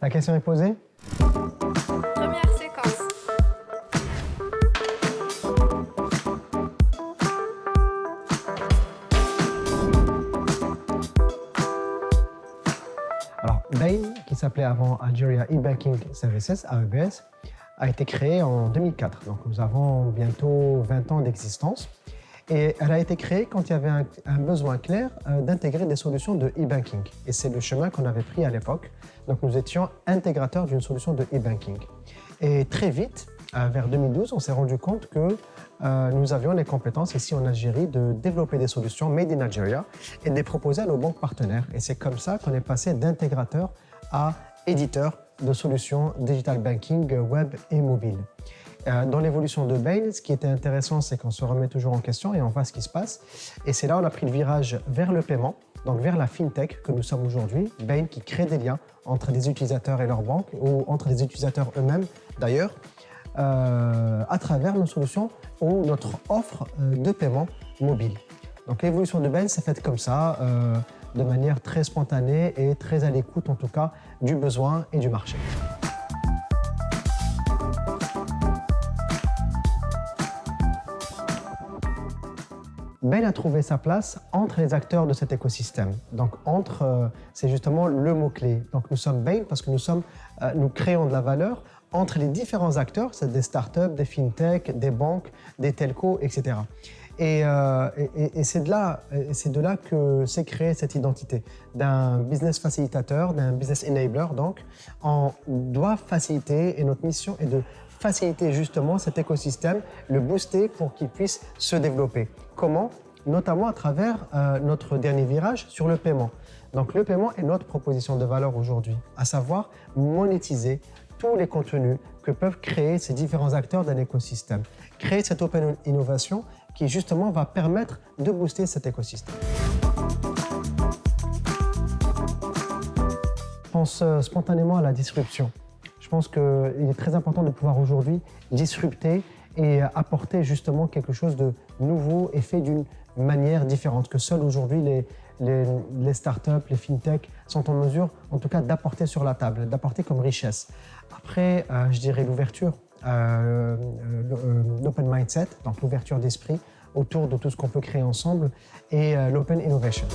La question est posée? Première séquence. Alors, Bain, qui s'appelait avant Algeria E-Banking Services, AEBS, a été créée en 2004. Donc, nous avons bientôt 20 ans d'existence. Et elle a été créée quand il y avait un besoin clair d'intégrer des solutions de e-banking. Et c'est le chemin qu'on avait pris à l'époque. Donc, nous étions intégrateurs d'une solution de e-banking. Et très vite, vers 2012, on s'est rendu compte que nous avions les compétences ici en Algérie de développer des solutions made in Algeria et de les proposer à nos banques partenaires. Et c'est comme ça qu'on est passé d'intégrateur à éditeur de solutions digital banking web et mobile. Dans l'évolution de Bain, ce qui était intéressant, c'est qu'on se remet toujours en question et on voit ce qui se passe. Et c'est là où on a pris le virage vers le paiement, donc vers la fintech que nous sommes aujourd'hui. Bain qui crée des liens entre les utilisateurs et leurs banques ou entre les utilisateurs eux-mêmes d'ailleurs, à travers nos solutions ou notre offre de paiement mobile. Donc l'évolution de Bain s'est faite comme ça, de manière très spontanée et très à l'écoute en tout cas du besoin et du marché. Bain a trouvé sa place entre les acteurs de cet écosystème. Donc c'est justement le mot-clé. Donc nous sommes Bain parce que nous créons de la valeur entre les différents acteurs, c'est des startups, des fintechs, des banques, des telcos, etc. Et c'est de là que s'est créée cette identité d'un business facilitateur, d'un business enabler. Donc, on doit faciliter, et notre mission est de faciliter justement cet écosystème, le booster pour qu'il puisse se développer. Comment? Notamment à travers notre dernier virage sur le paiement. Donc, le paiement est notre proposition de valeur aujourd'hui, à savoir monétiser tous les contenus que peuvent créer ces différents acteurs d'un écosystème. Créer cette open innovation qui justement va permettre de booster cet écosystème. Je pense spontanément à la disruption. Je pense qu'il est très important de pouvoir aujourd'hui disrupter et apporter justement quelque chose de nouveau et fait d'une manière différente que seuls aujourd'hui les startups, les fintechs sont en mesure, en tout cas, d'apporter sur la table, d'apporter comme richesse. Après, je dirais l'ouverture, l'open mindset, donc l'ouverture d'esprit autour de tout ce qu'on peut créer ensemble et l'open innovation.